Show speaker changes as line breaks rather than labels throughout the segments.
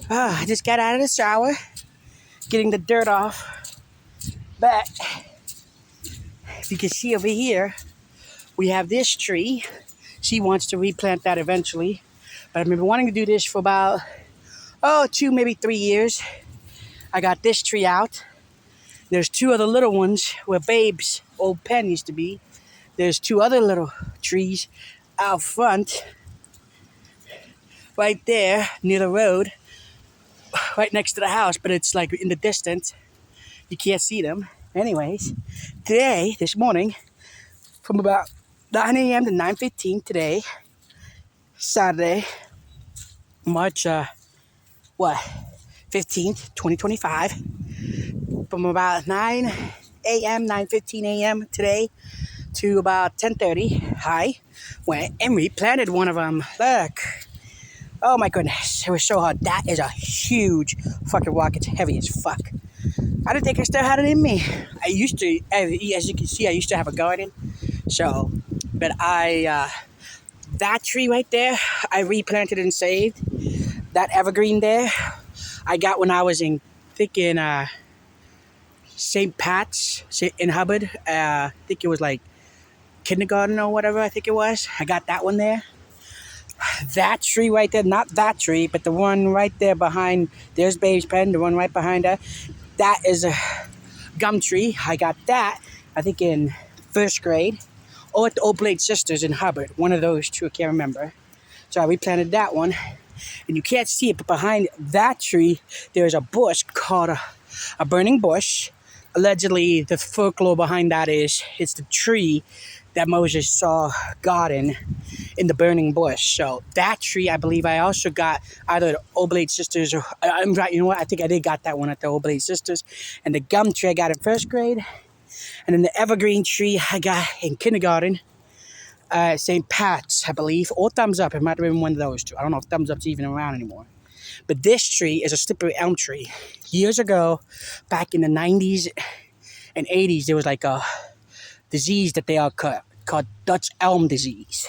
I just got out of the shower, getting the dirt off. But if you can see over here, we have this tree. She wants to replant that eventually. But I've been wanting to do this for about, 2, maybe 3 years. I got this tree out. There's 2 other little ones where Babe's old pen used to be. There's 2 other little trees out front, right there near the road, right next to the house, but it's like in the distance. You can't see them. Anyways, this morning, from about 9 a.m. to 9:15 today, Saturday, March 15th, 2025, from about 9 a.m., 9:15 a.m. today to about 10:30, I went and replanted one of them. Look. Oh my goodness, it was so hard. That is a huge fucking rock. It's heavy as fuck. I didn't think I still had it in me. I used to, as you can see, I used to have a garden. So, but that tree right there, I replanted and saved. That evergreen there, I got when I was in St. Pat's in Hubbard. I think it was like kindergarten or whatever, I think it was. I got that one there. That tree right there, not that tree, but the one right there behind, there's Babe's pen, the one right behind her. That is a gum tree. I got that, I think in 1st grade, or at the Oblate Sisters in Hubbard. One of those 2, I can't remember. So I replanted that one. And you can't see it, but behind that tree, there's a bush called a burning bush. Allegedly, the folklore behind that is it's the tree that Moses saw God in the burning bush. So that tree, I believe I also got either the Oblate Sisters or, I'm right, you know what, I think I did got that one at the Oblate Sisters. And the gum tree I got in 1st grade. And then the evergreen tree I got in kindergarten, St. Pat's, I believe, or Thumbs Up. It might have been one of those 2. I don't know if Thumbs Up's even around anymore. But this tree is a slippery elm tree. Years ago, back in the 90s and 80s, there was like a disease that they all called Dutch elm disease.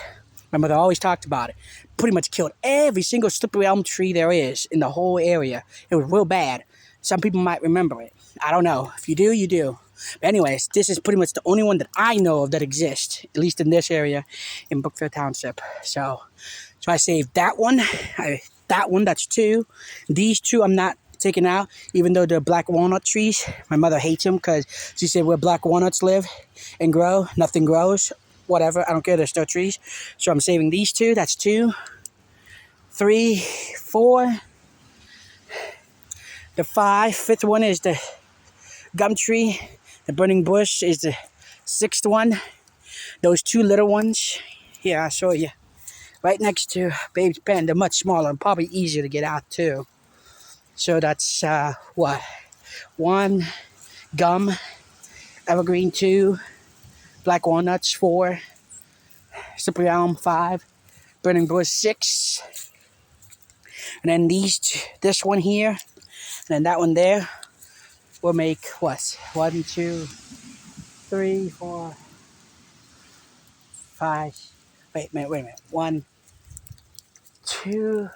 My mother always talked about it. Pretty much killed every single slippery elm tree there is in the whole area. It was real bad. Some people might remember it. I don't know. If you do, you do. But anyways, this is pretty much the only one that I know of that exists, at least in this area in Brookfield Township. So I saved that one. That's 2. These 2 I'm not taking out, even though they're black walnut trees. My mother hates them because she said where black walnuts live and grow, nothing grows. Whatever, I don't care, they're still trees. So I'm saving these 2. That's 2, 3, 4. The 5th one is the gum tree. The burning bush is the 6th one. Those 2 little ones, here I'll show you. Right next to Babe's pen. They're much smaller and probably easier to get out too. So that's 1 gum, evergreen 2, black walnuts 4, slippery elm 5, burning bush 6, and then this one here, and then that one there will make what? 1, 2, 3, 4, 5. Wait a minute. 1, 2,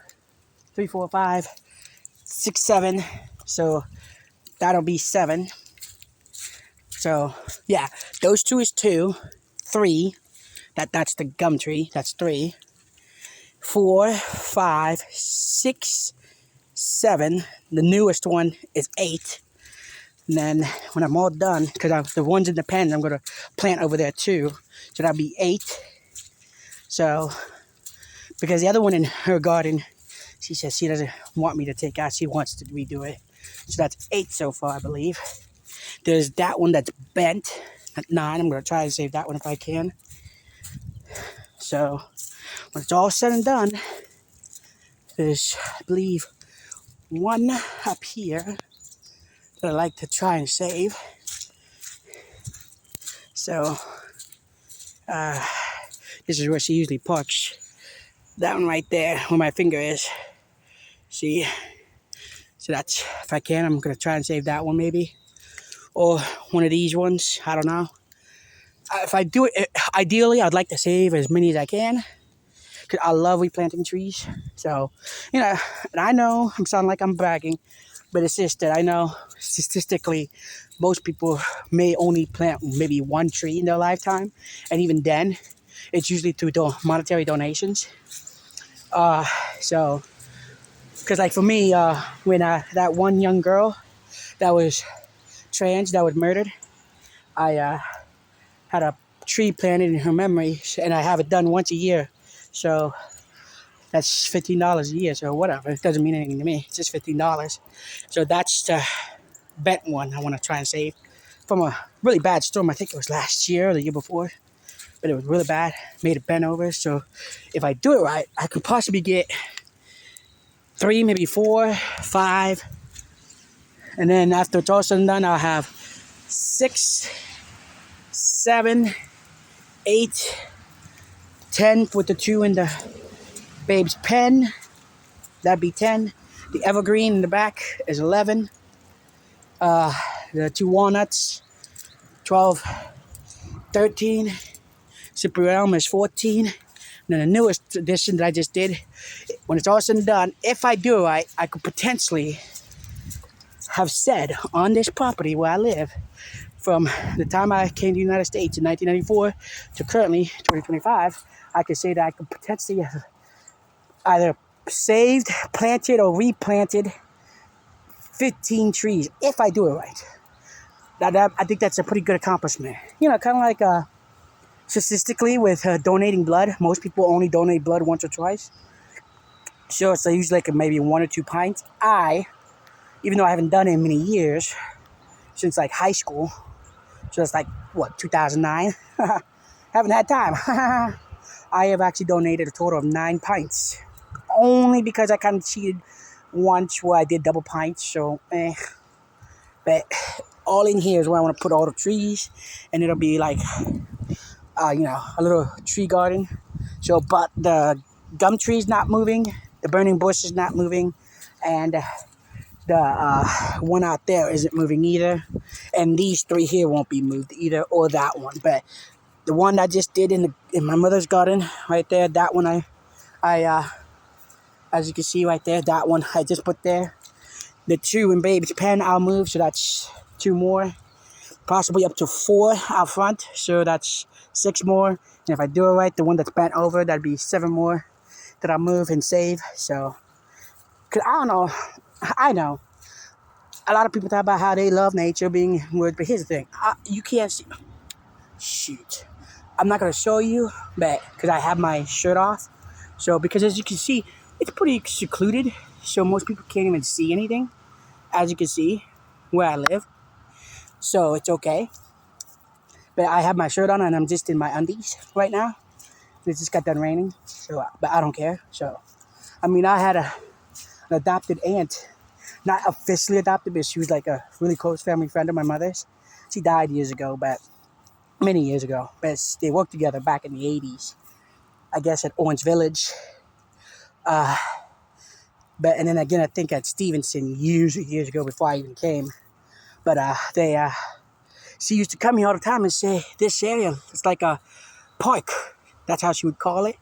3, 4, 5, 6, 7. So that'll be 7. So yeah, those 2 is 2, 3. That's the gum tree. That's 3, 4, 5, 6, 7. The newest one is 8. And then when I'm all done, because the ones in the pen I'm gonna plant over there too. So that'll be 8. So because the other one in her garden, she says she doesn't want me to take out. She wants to redo it. So that's 8 so far, I believe. There's that one that's bent at 9. I'm going to try to save that one if I can. So when it's all said and done, there's, I believe, one up here that I like to try and save. So this is where she usually parks. That one right there where my finger is. See? So that's, if I can, I'm going to try and save that one maybe. Or one of these ones. I don't know. If I do it, ideally, I'd like to save as many as I can. 'cause I love replanting trees. So, and I know I'm sounding like I'm bragging, but it's just that I know statistically, most people may only plant maybe one tree in their lifetime, and even then, it's usually through monetary donations. Uh, so, because like for me, when that one young girl that was trans that was murdered, I had a tree planted in her memory, and I have it done once a year. So that's $15 a year. So whatever, it doesn't mean anything to me. It's just $15. So that's the bent one I want to try and save from a really bad storm. I think it was last year or the year before, but it was really bad. Made it bent over. So if I do it right, I could possibly get 3, maybe 4, 5, and then after it's all said and done, I'll have 6, 7, 8, 10 with the 2 in the babe's pen. That'd be 10. The evergreen in the back is 11. The 2 walnuts, 12, 13. Super Elm is 14. And then the newest addition that I just did, when it's all said and done, if I do it right, I could potentially have said on this property where I live, from the time I came to the United States in 1994 to currently 2025, I could say that I could potentially have either saved, planted, or replanted 15 trees if I do it right. I think that's a pretty good accomplishment. Kind of like statistically with donating blood, most people only donate blood once or twice. So it's usually like maybe 1 or 2 pints. Even though I haven't done it in many years, since like high school, so it's like, 2009? Haven't had time. I have actually donated a total of 9 pints. Only because I kind of cheated once where I did double pints, so But all in here is where I want to put all the trees, and it'll be like, a little tree garden. So, but the gum tree is not moving, the burning bush is not moving, and the one out there isn't moving either. And these 3 here won't be moved either, or that one. But the one I just did in my mother's garden right there, that one I as you can see right there, that one I just put there. The 2 in baby's pen I'll move, so that's 2 more. Possibly up to 4 out front, so that's 6 more. And if I do it right, the one that's bent over, that'd be 7 more that I'll move and save. So, cause I know a lot of people talk about how they love nature being words, but here's the thing, you can't see. Shoot, I'm not gonna show you, but because I have my shirt off. So because as you can see, it's pretty secluded, so most people can't even see anything. As you can see, where I live, so it's okay. But I have my shirt on and I'm just in my undies right now. It just got done raining, so but I don't care. So, I mean, I had an adopted aunt, not officially adopted, but she was like a really close family friend of my mother's. She died years ago, but many years ago. But they worked together back in the 80s, I guess at Orange Village. But and then again, I think at Stevenson years ago before I even came. But she used to come here all the time and say, this area, it's like a park. That's how she would call it.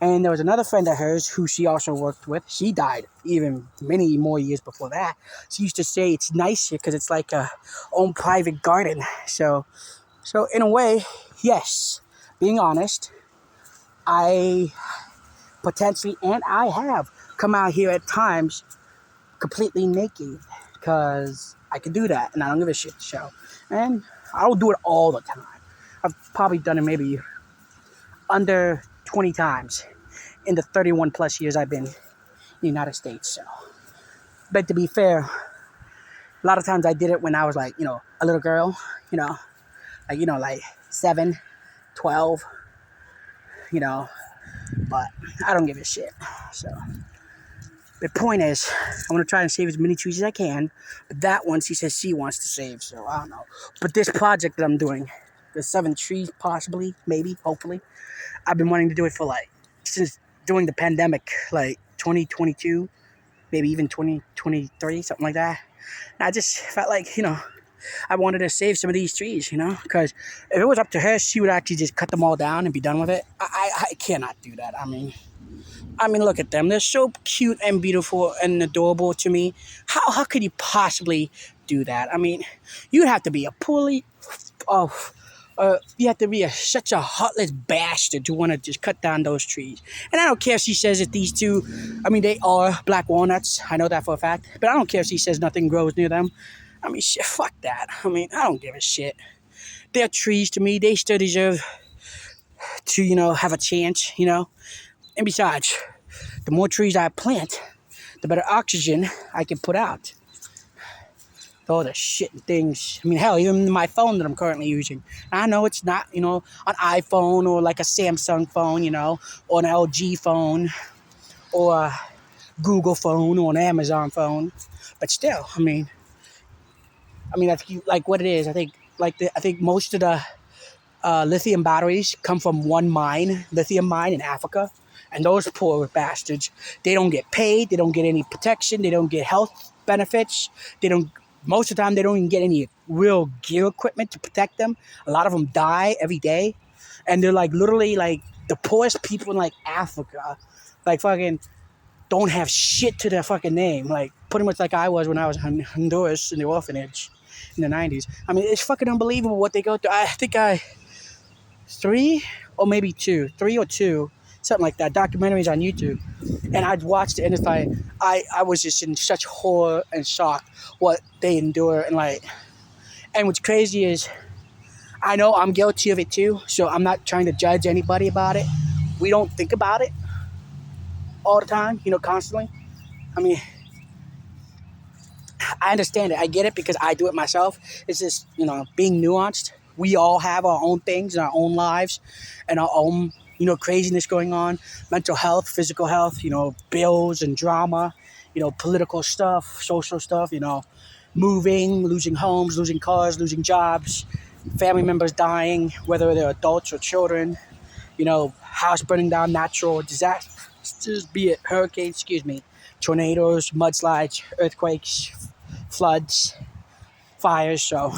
And there was another friend of hers who she also worked with. She died even many more years before that. She used to say it's nice here because it's like a own private garden. So in a way, yes, being honest, I potentially, and I have come out here at times completely naked because I can do that and I don't give a shit. So, and I don't do it all the time. I've probably done it maybe under 20 times in the 31 plus years I've been in the United States. So, but to be fair, a lot of times I did it when I was like, a little girl, like 7, 12, but I don't give a shit. So, the point is, I want to try and save as many trees as I can, but that one she says she wants to save, so I don't know. But this project that I'm doing, the 7 trees possibly, maybe, hopefully, I've been wanting to do it for since during the pandemic, like 2022, maybe even 2023, something like that. And I just felt like, I wanted to save some of these trees, because if it was up to her, she would actually just cut them all down and be done with it. I cannot do that. I mean, I mean, look at them. They're so cute and beautiful and adorable to me. How could you possibly do that? I mean, you'd have to be a poorly, oh, you have to be such a heartless bastard to want to just cut down those trees. And I don't care if she says that these two, I mean, they are black walnuts. I know that for a fact. But I don't care if she says nothing grows near them. I mean, shit, fuck that. I mean, I don't give a shit. They're trees to me. They still deserve to, have a chance, And besides, the more trees I plant, the better oxygen I can put out. All the shit and things. I mean, hell, even my phone that I'm currently using. I know it's not, an iPhone or like a Samsung phone, or an LG phone or a Google phone or an Amazon phone. But still, I think like what it is. I think most of the lithium batteries come from one mine, lithium mine in Africa. And those poor bastards, they don't get paid. They don't get any protection. They don't get health benefits. They don't. Most of the time, they don't even get any real gear equipment to protect them. A lot of them die every day, and they're like literally like the poorest people in like Africa, like fucking don't have shit to their fucking name. Like pretty much like I was when I was in Honduras in the orphanage in the 90s. I mean, it's fucking unbelievable what they go through. I think three or two, something like that, documentaries on YouTube. And I'd watched it and it's like, I was just in such horror and shock what they endure. And what's crazy is I know I'm guilty of it too. So I'm not trying to judge anybody about it. We don't think about it all the time, constantly. I mean, I understand it. I get it because I do it myself. It's just, being nuanced. We all have our own things in our own lives and our own, craziness going on. Mental health, physical health, bills and drama, political stuff, social stuff, moving, losing homes, losing cars, losing jobs, family members dying, whether they're adults or children, house burning down, natural disasters, be it hurricanes, tornadoes, mudslides, earthquakes, floods, fires. So,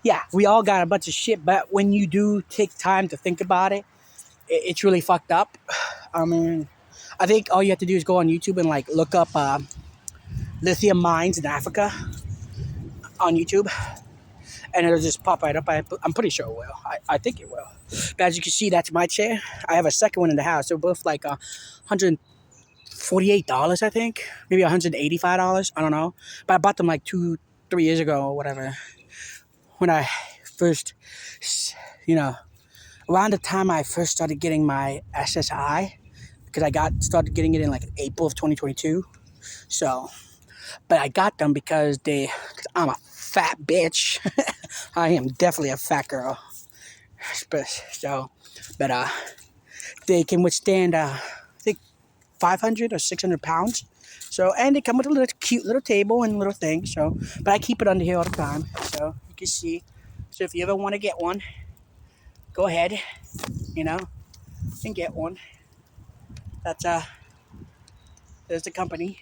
yeah, we all got a bunch of shit, but when you do take time to think about it, it's really fucked up. I mean, I think all you have to do is go on YouTube and like look up lithium mines in Africa on YouTube, and it'll just pop right up. I'm pretty sure it will. I think it will. But as you can see, that's my chair. I have a second one in the house. They're both like $148, I think, maybe $185. I don't know, but I bought them like 2-3 years ago or whatever. When I first, around the time I first started getting my SSI, because I started getting it in like April of 2022. So, but I got them because I'm a fat bitch. I am definitely a fat girl. But they can withstand, I think 500 or 600 pounds. So, and they come with a little cute little table and little thing. So, but I keep it under here all the time. So you can see. So if you ever want to get one, go ahead, and get one. That's there's the company.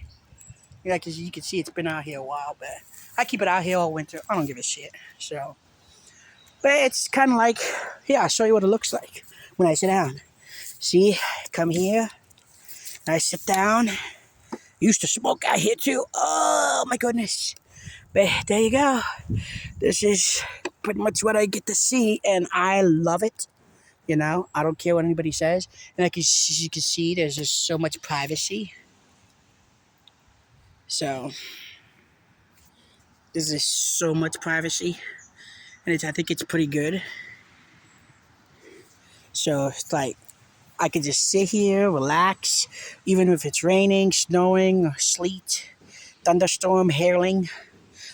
Yeah, because you can see it's been out here a while, but I keep it out here all winter. I don't give a shit. So, but it's kind of like, here, I'll show you what it looks like when I sit down. See, come here, and I sit down. Used to smoke out here too. Oh my goodness. But there you go. This is pretty much what I get to see, and I love it. I don't care what anybody says. And as you can see, there's just so much privacy. So, there's just so much privacy. And I think it's pretty good. So, it's like, I can just sit here, relax, even if it's raining, snowing, or sleet, thunderstorm, hailing,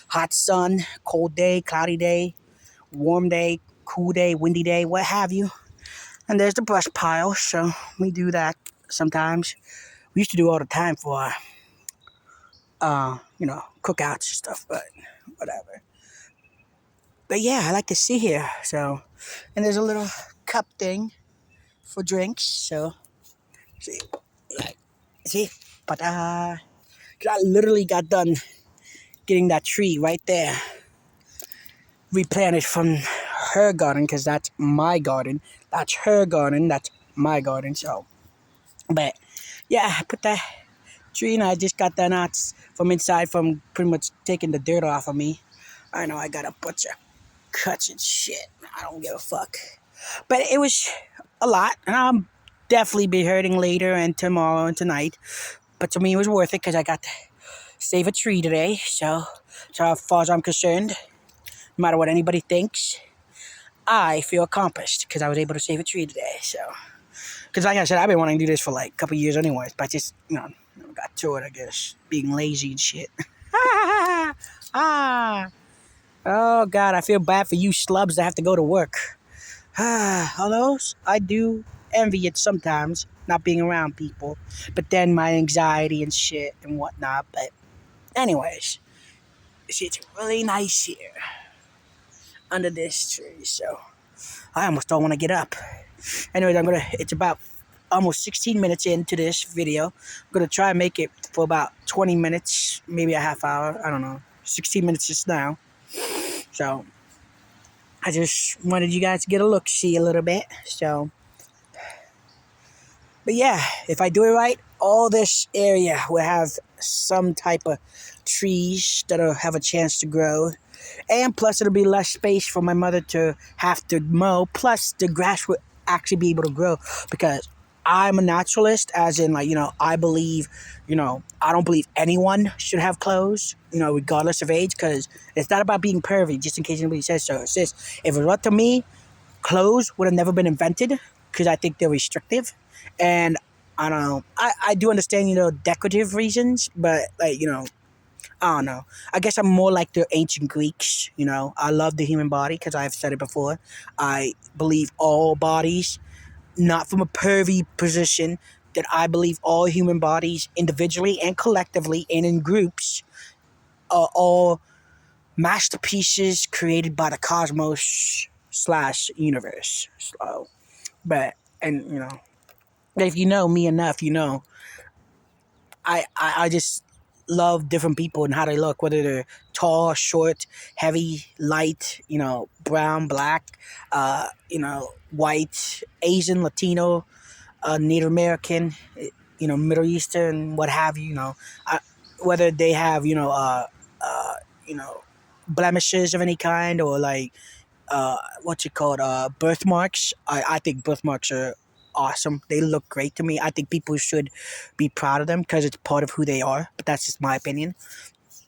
hot sun, cold day, cloudy day, warm day, cool day, windy day, what have you. And there's the brush pile, so we do that sometimes. We used to do it all the time for, cookouts and stuff, but whatever. But yeah, I like to sit here, so. And there's a little cup thing for drinks, so. See? But, 'cause I literally got done getting that tree right there replanted from her garden, because that's my garden. That's her garden. That's my garden. So, but Yeah, I put that tree and I just got that knots from inside from pretty much taking the dirt off of me. I know I got a bunch of cuts and shit. I don't give a fuck. But it was a lot, and I'll definitely be hurting later and tomorrow and tonight. But to me, it was worth it because I got to save a tree today. So as far as I'm concerned, no matter what anybody thinks, I feel accomplished because I was able to save a tree today. So, because like I said, I've been wanting to do this for like a couple years anyways, but I just, never got to it, I guess. Being lazy and shit. ah. Oh, God, I feel bad for you slubs that have to go to work. Although I do envy it sometimes, not being around people. But then my anxiety and shit and whatnot. But anyways, it's really nice here under this tree. So I almost don't want to get up. Anyways, it's about almost 16 minutes into this video. I'm gonna try and make it for about 20 minutes, maybe a half hour. I don't know. 16 minutes just now. So I just wanted you guys to get a look, see a little bit. So, but yeah, if I do it right, all this area will have some type of trees that'll have a chance to grow. And plus, it'll be less space for my mother to have to mow. Plus, the grass will actually be able to grow because I'm a naturalist, as in, like, I believe, I don't believe anyone should have clothes, regardless of age, because it's not about being pervy, just in case anybody says so. It's just, if it was up to me, clothes would have never been invented because I think they're restrictive. And I don't know. I do understand, decorative reasons, but, like, I don't know. I guess I'm more like the ancient Greeks. I love the human body because I've said it before. I believe all bodies, not from a pervy position, that I believe all human bodies, individually and collectively and in groups, are all masterpieces created by the cosmos slash universe. So, but, and, if you know me enough, I just love different people and how they look, whether they're tall, short, heavy, light, brown, black, white, Asian, Latino, Native American, Middle Eastern, what have you, I, whether they have, you know, blemishes of any kind or like what's it called birthmarks. I think birthmarks are awesome. They look great to me. I think people should be proud of them because it's part of who they are, but that's just my opinion.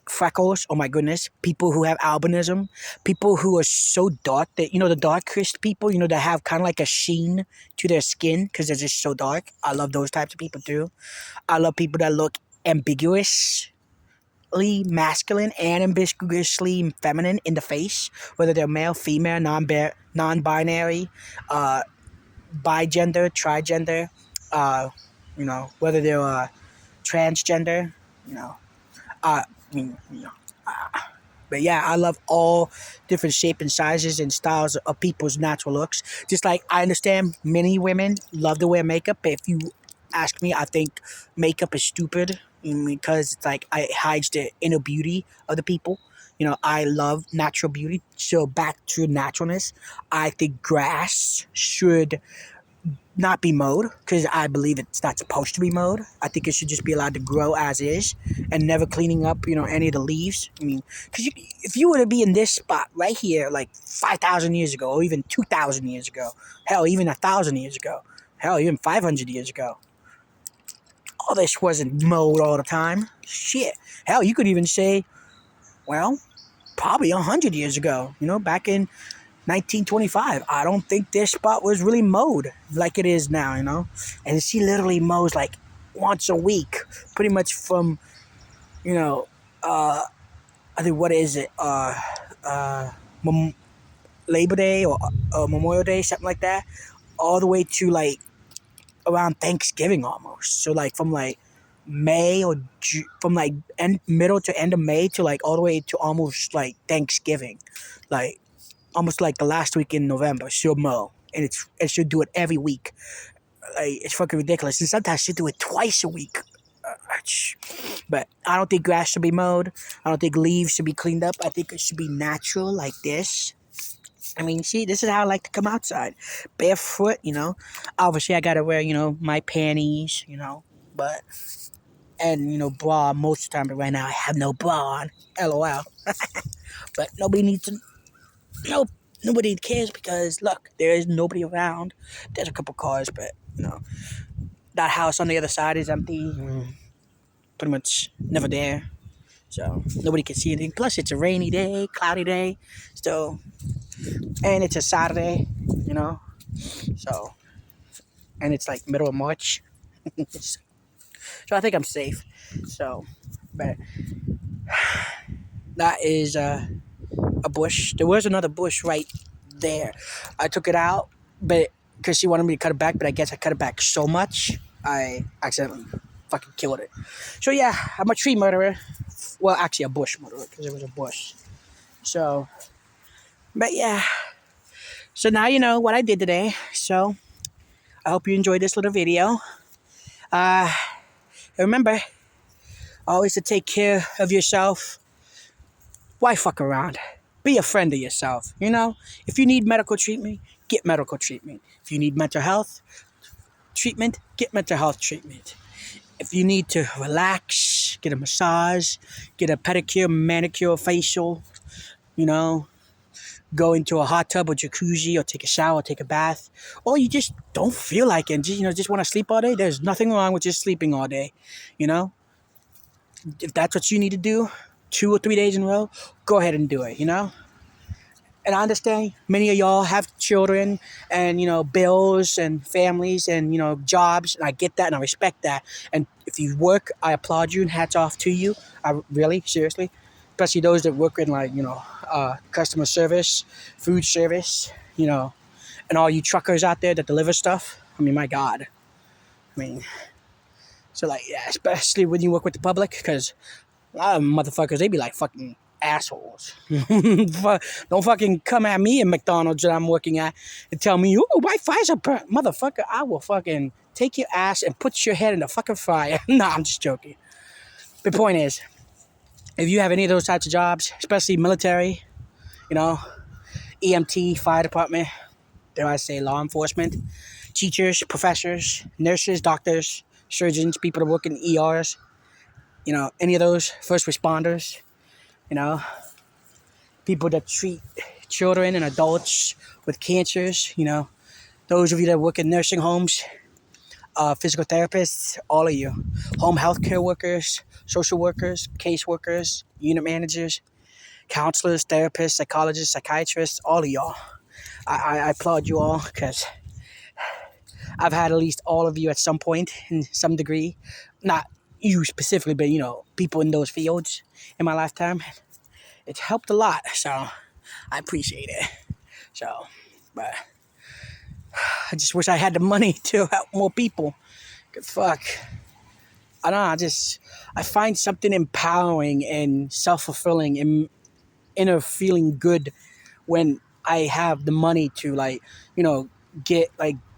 Freckles, oh my goodness. People who have albinism, people who are so dark that, the darkest people, that have kind of like a sheen to their skin because they're just so dark. I love those types of people too. I love people that look ambiguous, masculine and ambiguously feminine in the face, whether they're male, female, non-binary, bigender, trigender, whether they're transgender, you know, I mean, but yeah, I love all different shape and sizes and styles of people's natural looks. Just like I understand many women love to wear makeup, but if you ask me, I think makeup is stupid because it's like it hides the inner beauty of the people. I love natural beauty. So back to naturalness, I think grass should not be mowed because I believe it's not supposed to be mowed. I think it should just be allowed to grow as is and never cleaning up, any of the leaves. I mean, because if you were to be in this spot right here, like 5,000 years ago, or even 2,000 years ago, hell, even 1,000 years ago, hell, even 500 years ago, all this wasn't mowed all the time. Shit. Hell, you could even say, well, probably 100 years ago, back in 1925. I don't think this spot was really mowed like it is now, And she literally mows like once a week, pretty much from, I think what is it, Mem- Labor Day or Memorial Day, something like that, all the way to like around Thanksgiving almost. So like from like May or from like middle to end of May to like all the way to almost like Thanksgiving, like almost like the last week in November, she'll mow. And she'll do it every week. Like, it's fucking ridiculous. And sometimes she'll do it twice a week. But I don't think grass should be mowed. I don't think leaves should be cleaned up. I think it should be natural like this. I mean, see, this is how I like to come outside. Barefoot, Obviously, I gotta wear, my panties, but and bra most of the time. But right now I have no bra on. LOL. But nobody needs to. No, nobody cares because look, there is nobody around. There's a couple cars, but that house on the other side is empty. Pretty much never there. So nobody can see anything. Plus, it's a rainy day, cloudy day, so and it's a Saturday, you know. So and it's like middle of March, so I think I'm safe. So, but that is a bush. There was another bush right there. I took it out, but because she wanted me to cut it back, but I guess I cut it back so much, I accidentally fucking killed it. So yeah, I'm a tree murderer. Well, actually, a bush murderer because it was a bush. So, but yeah. So now you know what I did today. So I hope you enjoyed this little video. Uh, remember, always to take care of yourself. Why fuck around? Be a friend of yourself. If you need medical treatment, get medical treatment. If you need mental health treatment, get mental health treatment. If you need to relax, get a massage, get a pedicure, manicure, facial, go into a hot tub or jacuzzi or take a shower, take a bath, or you just don't feel like it and just want to sleep all day, there's nothing wrong with just sleeping all day. If that's what you need to do 2 or 3 days in a row, go ahead and do it. And I understand many of y'all have children and, bills and families and, jobs. And I get that and I respect that. And if you work, I applaud you and hats off to you. I really, seriously, especially those that work in customer service, food service, and all you truckers out there that deliver stuff. I mean, my God. So yeah, especially when you work with the public, because a lot of motherfuckers, they be like fucking assholes. Don't fucking come at me in McDonald's that I'm working at and tell me, oh, Wi-Fi's up. Motherfucker, I will fucking take your ass and put your head in the fucking fryer. Nah, I'm just joking. The point is, if you have any of those types of jobs, especially military, EMT, fire department, dare I say law enforcement, teachers, professors, nurses, doctors, surgeons, people that work in ERs, any of those, first responders, people that treat children and adults with cancers, those of you that work in nursing homes, physical therapists, all of you, home health care workers, social workers, case workers, unit managers, counselors, therapists, psychologists, psychiatrists, all of y'all. I applaud you all because I've had at least all of you at some point in some degree, not you specifically, but people in those fields in my lifetime. It's helped a lot, so I appreciate it. So, but I just wish I had the money to help more people. Cause fuck, I don't know. I find something empowering and self-fulfilling and inner feeling good when I have the money to get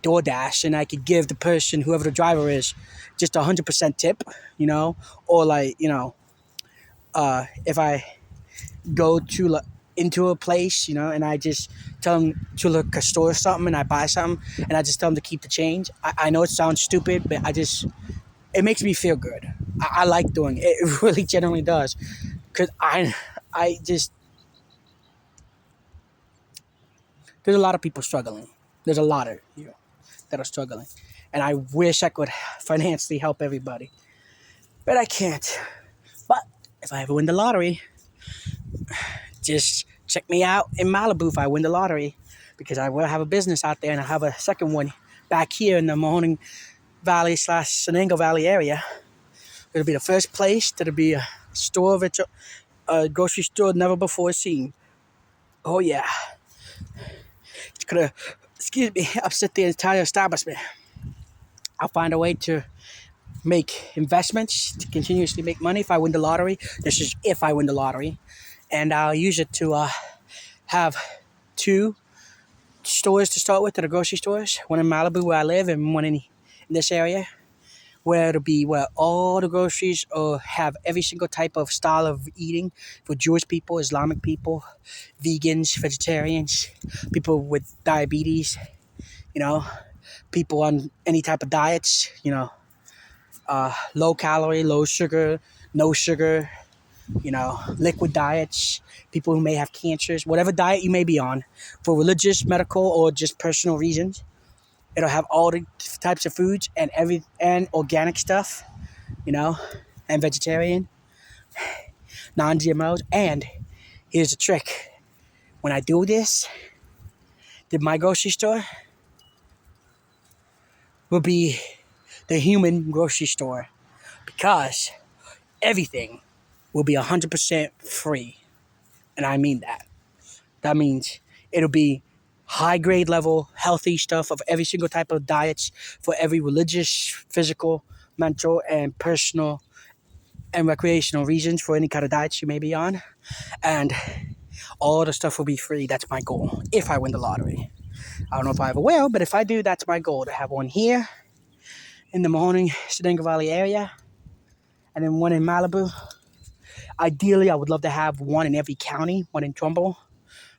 DoorDash and I could give the person, whoever the driver is, just 100% tip, or if I go to into a place, and I just tell them to look a store or something and I buy something and I just tell them to keep the change. I know it sounds stupid, but it makes me feel good. I like doing it. It really genuinely does. Because there's a lot of people struggling. There's a lot of you that are struggling. And I wish I could financially help everybody. But I can't. But if I ever win the lottery, just check me out in Malibu if I win the lottery. Because I will have a business out there and I have a second one back here in the Mahoning Valley / Senango Valley area. It'll be the first place that'll be a store of a grocery store never before seen. Oh yeah. It's gonna, excuse me, upset the entire establishment. I'll find a way to make investments, to continuously make money if I win the lottery. This is if I win the lottery. And I'll use it to have 2 stores to start with that are grocery stores. One in Malibu where I live and one in this area. Where it'll be where all the groceries have every single type of style of eating for Jewish people, Islamic people, vegans, vegetarians, people with diabetes, people on any type of diets, low calorie, low sugar, no sugar, liquid diets, people who may have cancers, whatever diet you may be on, for religious, medical, or just personal reasons. It'll have all the types of foods and organic stuff, you know, and vegetarian, non-GMOs. And here's the trick: when I do this, my grocery store will be the human grocery store, because everything will be 100% free, and I mean that. That means it'll be high grade level, healthy stuff of every single type of diets for every religious, physical, mental, and personal and recreational reasons for any kind of diets you may be on. And all the stuff will be free. That's my goal if I win the lottery. I don't know if I ever will, but if I do, that's my goal, to have one here in the Mahoning, Shenango Valley area, and then one in Malibu. Ideally, I would love to have one in every county, one in Trumbull,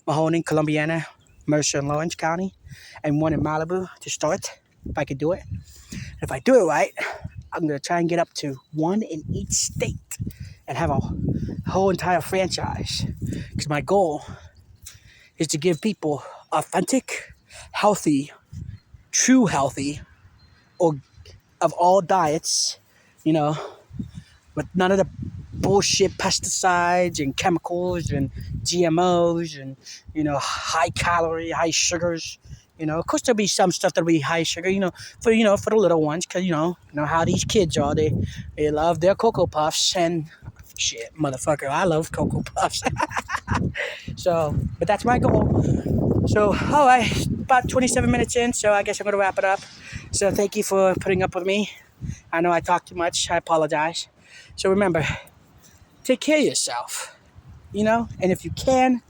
Mahoning, Columbiana, Mercer, and Lawrence County, and one in Malibu to start, if I could do it. If I do it right, I'm going to try and get up to one in each state and have a whole entire franchise. Because my goal is to give people authentic, healthy, true healthy, or of all diets, with none of the bullshit pesticides and chemicals and GMOs and, high calorie, high sugars. Of course there'll be some stuff that'll be high sugar, for the little ones, because, how these kids are. They love their Cocoa Puffs, and shit, motherfucker, I love Cocoa Puffs. So, but that's my goal. So, all right, about 27 minutes in, so I guess I'm going to wrap it up. So thank you for putting up with me. I know I talk too much. I apologize. So remember, take care of yourself, and if you can,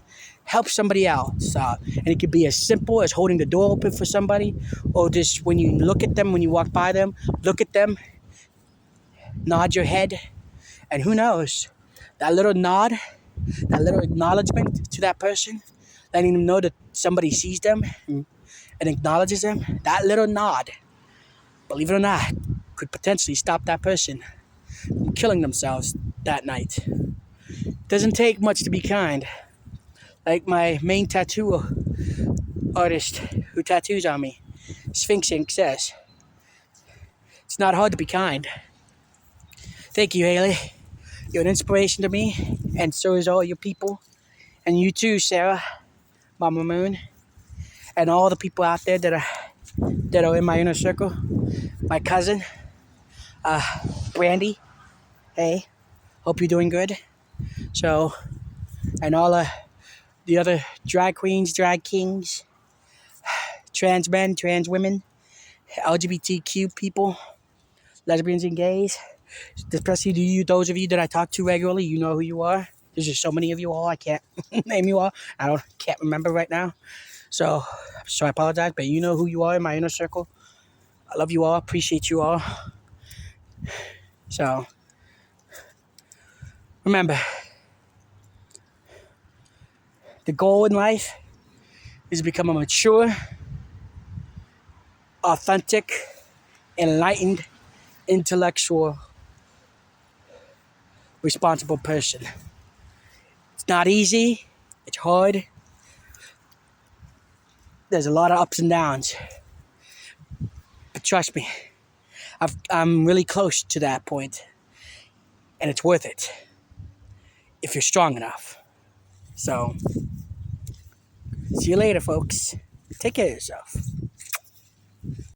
help somebody else. And it could be as simple as holding the door open for somebody, or just when you look at them, when you walk by them, look at them, nod your head, and who knows, that little nod, that little acknowledgement to that person, letting them know that somebody sees them and acknowledges them, that little nod, believe it or not, could potentially stop that person from killing themselves that night. Doesn't take much to be kind. Like my main tattoo artist who tattoos on me, Sphinx Ink, says, it's not hard to be kind. Thank you, Haley. You're an inspiration to me, and so is all your people. And you too, Sarah, Mama Moon, and all the people out there that are in my inner circle. My cousin, Brandy. Hey, hope you're doing good. So, and all the other drag queens, drag kings, trans men, trans women, LGBTQ people, lesbians and gays, especially to you, those of you that I talk to regularly, you know who you are. There's just so many of you all, I can't name you all. Can't remember right now. So I apologize, but you know who you are in my inner circle. I love you all, appreciate you all. So, remember, the goal in life is to become a mature, authentic, enlightened, intellectual, responsible person. It's not easy. It's hard. There's a lot of ups and downs. But trust me, I'm really close to that point. And it's worth it if you're strong enough. So, see you later, folks. Take care of yourself.